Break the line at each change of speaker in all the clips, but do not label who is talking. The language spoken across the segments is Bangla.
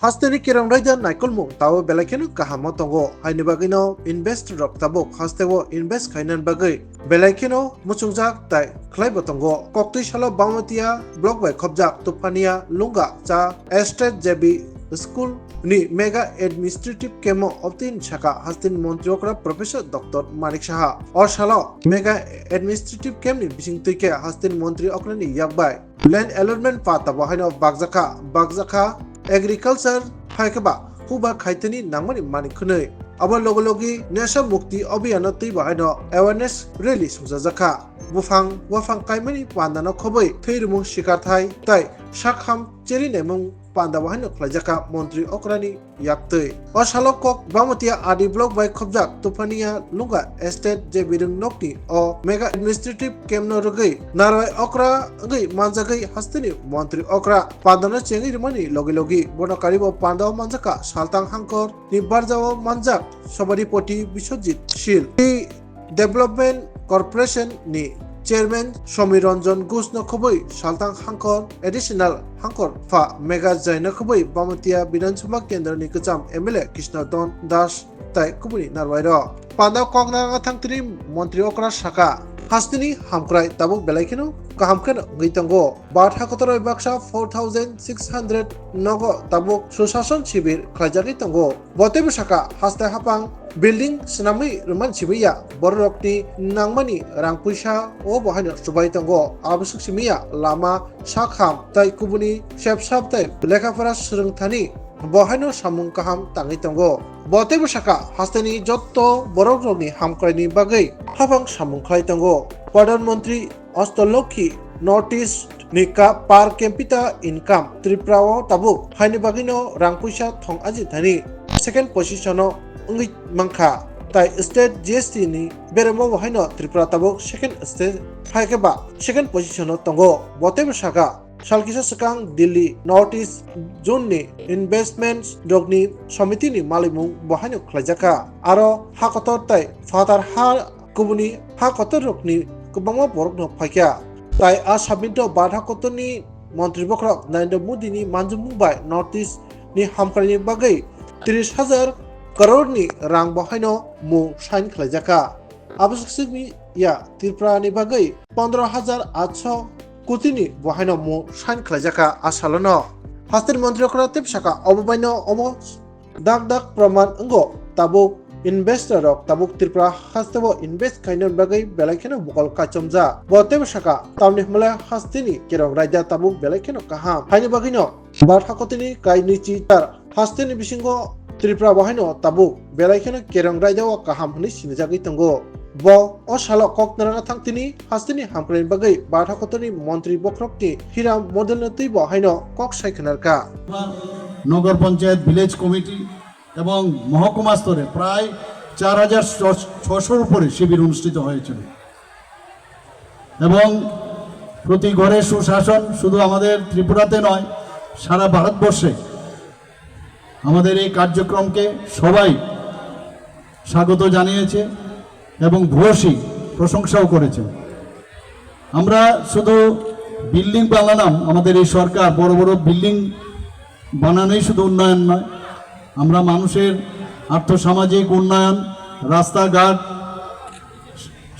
hasteni kirang raida naikolmung tawo belakenu kahamo tongo haini bagino invest rok tabuk hastewo invest khainan bagai belakenu muchungjak tai khlaibo tongo koktui salo bangmatia block by khobjak tupania lunga cha estate jebi school ni mega administrative kemo optin chaka hastin montriokra professor dr manik saha or salo mega administrative kem ni bising tuike hastin montri okrani yakbai land allotment pata bahino bagzaka agriculture haikaba huba khaitani nangmani manik khunei abo logologi nesa mukti abhiyana tui bahino awareness rally sujajaka wafang kaimani pandana khoboi theirumung shikar thai tai shakham cheri nemung panda bahino khlajaka montri okrani yaktei osalokok bamatia adi block by khobjak tufania lunga estate je birung nokni o mega administrative kemno rugai narwai okra ngai manjagai hastini montri okra pandana chengi rimani logi bonakari bo panda manjaka saltang hangkor ni barjawo manjak sobari poti biswajit shil development corporation ni Chairman Somiranjan Ghose na khoboi saltang hangkor additional hangkor fa mega jaina khoboi bamatia bidansabha kendra ni kacham MLA Krishnadon Das tai kubuni narwairo panda kokna thangtri montri okra saka hastini hamkrai tabuk belaikino kahamkan ngaitango bat hakotoroi baksa 4600 nogo tabuk susason sibir khlajagi tango botebe saka hasta hapang building senami ruman sibiya borokni nangmani rangpuisa o bahana subai tango abusuk simiya lama sakham tai kubuni sepsap tai lekhapara surungthani bahano samung kaham tangi tango botebe saka hastani jotto borokni hamkraini bagai hapang samung khlai tango pradhan mantri Astolokhi Notice Nika par capita income Tripura tabuk haini bagino rangpuisa thong aji thani second position ungi mangkha tai state GST ni beremo haino Tripura tabuk second state haikeba second position tongo botebe saka salkisa sakang Delhi Notice Zone ni investments dogni samiti ni malimung bahano khlajaka aro hakotor tai father ha kubuni hakotor rokni kubangma borok no phakya tai a sabito badha kotoni mantri bokrok Narendra Modi ni manjumung bai notice ni hamkani bagai 30000 crore ni rang bahaino mu sign khlajaka abusukmi ya Tripura ni bagai 15800 koti ni bahaino mu sign khlajaka asalono hastin mantri okra tip saka obobaino obo dak praman ango tabuk investor rok tabuk Tripura hastebo invest kainan bagai belaikeno bukal kachomja botebe saka tamni mala hastini kerong raja tabuk belaikeno kaham haini bagino bar hakotini kaini chitar hastini bisingo Tripura bahaino tabuk belaikeno kerong raja wa kaham hni sinjagi tango bo o salo koknara thangtini hastini hamkren bagai bar hakotini mantri bokrokni hiram model natui bahaino kok saikhanarka
Nagar panchayat village committee এবং মহকুমা স্তরে প্রায় 4600 উপরে শিবির অনুষ্ঠিত হয়েছিল এবং প্রতি ঘরে সুশাসন শুধু আমাদের ত্রিপুরাতে নয় সারা ভারতবর্ষে আমাদের এই কার্যক্রমকে সবাই স্বাগত জানিয়েছে এবং ভূয়সী প্রশংসাও করেছে আমরা শুধু বিল্ডিং বানালাম আমাদের এই সরকার বড় বড় বিল্ডিং বানানোই শুধু উন্নয়ন নয় আমরা মানুষের আর্থসামাজিক উন্নয়ন রাস্তাঘাট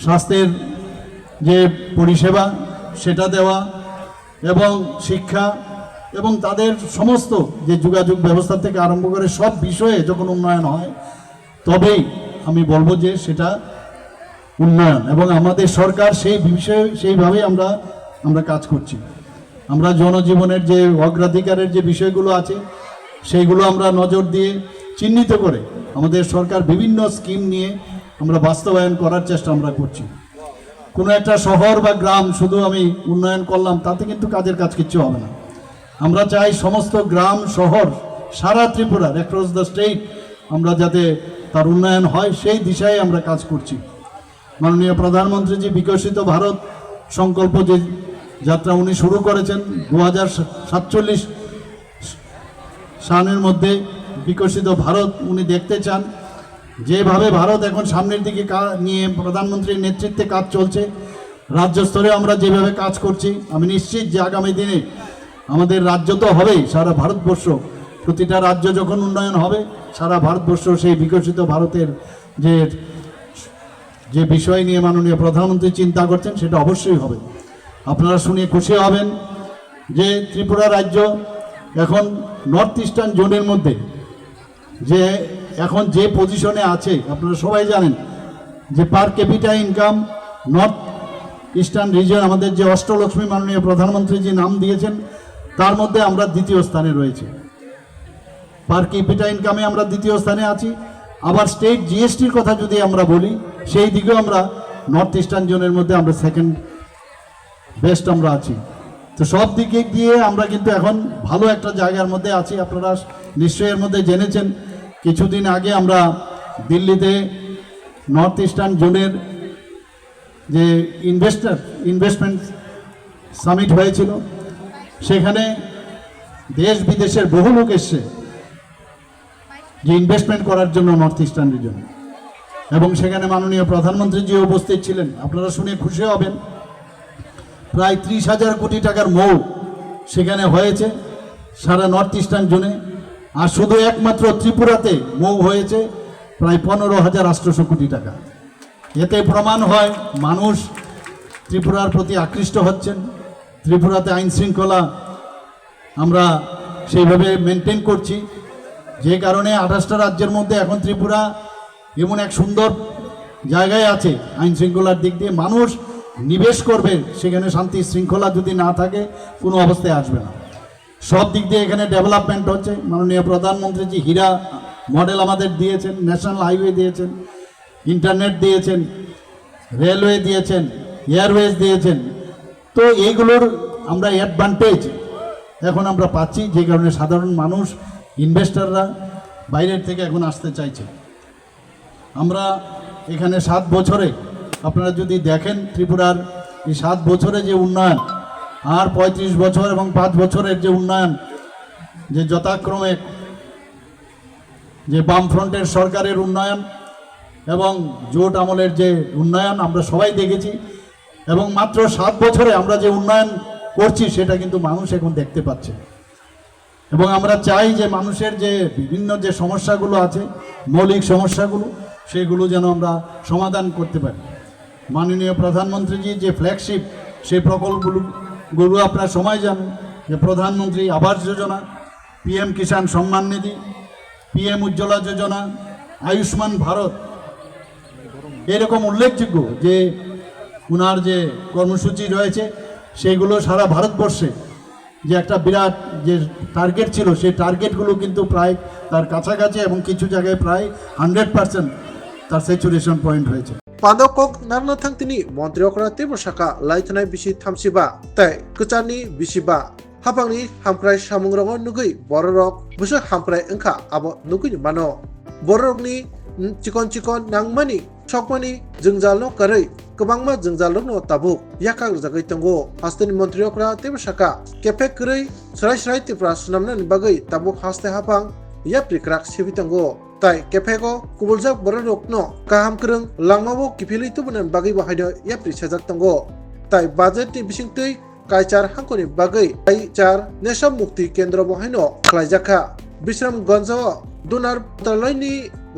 স্বাস্থ্যের যে পরিষেবা সেটা দেওয়া এবং শিক্ষা এবং তাদের সমস্ত যে যোগাযোগ ব্যবস্থা থেকে আরম্ভ করে সব বিষয়ে যখন উন্নয়ন হয় তবেই আমি বলবো যে সেটা উন্নয়ন এবং আমাদের সরকার সেই বিষয়ে সেইভাবেই আমরা কাজ করছি আমরা জনজীবনের যে অগ্রাধিকারের যে বিষয়গুলো আছে সেইগুলো আমরা নজর দিয়ে চিহ্নিত করে আমাদের সরকার বিভিন্ন স্কিম নিয়ে আমরা বাস্তবায়ন করার চেষ্টা আমরা করছি কোনো একটা শহর বা গ্রাম শুধু আমি উন্নয়ন করলাম তাতে কিন্তু কাজের কাজ কিচ্ছু হবে না আমরা চাই সমস্ত গ্রাম শহর সারা ত্রিপুরার অ্যাক্রস দ্য স্টেট আমরা যাতে তার উন্নয়ন হয় সেই দিশায় আমরা কাজ করছি মাননীয় প্রধানমন্ত্রী জি বিকশিত ভারত সংকল্প যে যাত্রা উনি শুরু করেছেন 2047 সালের মধ্যে বিকশিত ভারত উনি দেখতে চান যেভাবে ভারত এখন সামনের দিকে নিয়ে প্রধানমন্ত্রীর নেতৃত্বে কাজ চলছে রাজ্য স্তরে আমরা যেভাবে কাজ করছি আমি নিশ্চিত যে আগামী দিনে আমাদের রাজ্য তো হবেই সারা ভারতবর্ষ প্রতিটা রাজ্য যখন উন্নয়ন হবে সারা ভারতবর্ষ সেই বিকশিত ভারতের যে যে বিষয় নিয়ে মাননীয় প্রধানমন্ত্রী চিন্তা করছেন সেটা অবশ্যই হবে। আপনারা শুনে খুশি হবেন যে ত্রিপুরা রাজ্য এখন নর্থ ইস্টার্ন জোনের মধ্যে যে এখন যে পজিশনে আছে আপনারা সবাই জানেন যে পার capital income north eastern reason আমাদের যে অষ্টলক্ষ্মী মাননীয় প্রধানমন্ত্রী যে নাম দিয়েছেন তার মধ্যে আমরা দ্বিতীয় স্থানে রয়েছে। পার ক্যাপিটা ইনকামে আমরা দ্বিতীয় স্থানে আছি। আবার স্টেট জিএসটির কথা যদি আমরা বলি সেই দিকেও আমরা নর্থ ইস্টার্ন জোনের মধ্যে আমরা সেকেন্ড বেস্ট আমরা আছি। তো সব দিকে দিয়ে আমরা কিন্তু এখন ভালো একটা জায়গার মধ্যে আছি। আপনারা নিশ্চয়ই এর মধ্যে জেনেছেন কিছুদিন আগে আমরা দিল্লিতে নর্থ ইস্টার্ন জোনের যে ইনভেস্টমেন্ট সামিট হয়েছিল সেখানে দেশ বিদেশের বহু লোক এসছে যে ইনভেস্টমেন্ট করার জন্য নর্থ ইস্টার্ন রিজন, এবং সেখানে মাননীয় প্রধানমন্ত্রীজি উপস্থিত ছিলেন। আপনারা শুনে খুশি হবেন প্রায় 30,000 কোটি টাকার মৌ সেখানে হয়েছে সারা নর্থ ইস্টার্ন জোনে। আর শুধু একমাত্র ত্রিপুরাতে মৌ হয়েছে প্রায় 15,800 কোটি টাকা। এতে প্রমাণ হয় মানুষ ত্রিপুরার প্রতি আকৃষ্ট হচ্ছেন। ত্রিপুরাতে আইন শৃঙ্খলা আমরা সেইভাবে মেনটেন করছি, যে কারণে 28টা রাজ্যের মধ্যে এখন ত্রিপুরা এমন এক সুন্দর জায়গায় আছে আইন শৃঙ্খলার দিক দিয়ে। মানুষ নিবেশ করবে সেখানে, শান্তি শৃঙ্খলা যদি না থাকে কোনো অবস্থায় আসবে না। সব দিক দিয়ে এখানে ডেভেলপমেন্ট হচ্ছে। মাননীয় প্রধানমন্ত্রীজি হীরা মডেল আমাদের দিয়েছেন, ন্যাশনাল হাইওয়ে দিয়েছেন, ইন্টারনেট দিয়েছেন, রেলওয়ে দিয়েছেন, এয়ারওয়েজ দিয়েছেন। তো এইগুলোর আমরা অ্যাডভান্টেজ এখন আমরা পাচ্ছি, যে কারণে সাধারণ মানুষ ইনভেস্টররা বাইরের থেকে এখন আসতে চাইছে। আমরা এখানে 7 বছরে আপনারা যদি দেখেন ত্রিপুরার এই 7 বছরে যে উন্নয়ন আর 35 বছর এবং 5 বছরের যে উন্নয়ন, যে যথাক্রমে যে বামফ্রন্টের সরকারের উন্নয়ন এবং জোট আমলের যে উন্নয়ন আমরা সবাই দেখেছি, এবং মাত্র 7 বছরে আমরা যে উন্নয়ন করছি সেটা কিন্তু মানুষ এখন দেখতে পাচ্ছে। এবং আমরা চাই যে মানুষের যে বিভিন্ন যে সমস্যাগুলো আছে, মৌলিক সমস্যাগুলো, সেগুলো যেন আমরা সমাধান করতে পারি। মাননীয় প্রধানমন্ত্রীজি যে ফ্ল্যাগশিপ সেই প্রকল্পগুলো আপনারা সময় জানেন, যে প্রধানমন্ত্রী আবাস যোজনা, পিএম কিষাণ সম্মান নিধি, পিএম উজ্জ্বলা যোজনা, আয়ুষ্মান ভারত, এরকম উল্লেখযোগ্য যে ওনার যে কর্মসূচি রয়েছে সেইগুলো সারা ভারতবর্ষে যে একটা বিরাট যে টার্গেট ছিল সেই টার্গেটগুলো কিন্তু প্রায় তার কাছাকাছি, এবং কিছু জায়গায় প্রায় 100% তার স্যাচুরেশন পয়েন্ট হয়েছে।
পাদকক নারনা থাংতিনি মন্ত্রী অকরা তীব্র শাখা লাইথনাই বিসি থামসিবা তাই কচানি বিসিবা হাপাংনি হামক্রাই সামুংরঙ নুগৈ বড়রক বুসা হামক্রাই ওংখা আবো নুগৈ মানো বড়রকনি চিকন চিকन नांगमानि सकमानि जोंजालनो कारै गोबांमा जोंजालनो ताबुक याका जागै तंगो हास्तेनि मन्त्रियकरा तेब शाखा केफे करै सराय सराय तिफ्रा सुनामनानि बागै ताबुक हास्ते हापां या प्रिक्राक सिबितंगो ताई केफेको कुबुलजाक बररकनो काहाम करं लांमाबो किफिलै तुबनानि बागै बाहायनो या प्रिसाजाक तंगो ताई बाजेटनि बिसिंतै कायचार हांखनि बागै कायचार नेशम मुक्ति केन्द्र बहायनो खलायजाखा बिश्रामगंज दुनार तलायनि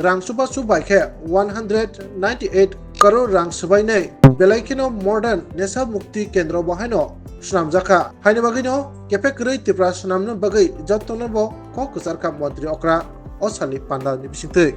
रां सुबा सुबायखे 198 करोड़ रां सुबायनै बेलायखिनो मॉडर्न नेशा मुक्ति केन्द्र बहायनो सुनामजाखा हायनो बागैनो केफे करै तिफ्रा सुनामनो बागै जतनबो क कसारखा मन्त्रि अक्रा असालि पान्डानि बिसिंतै।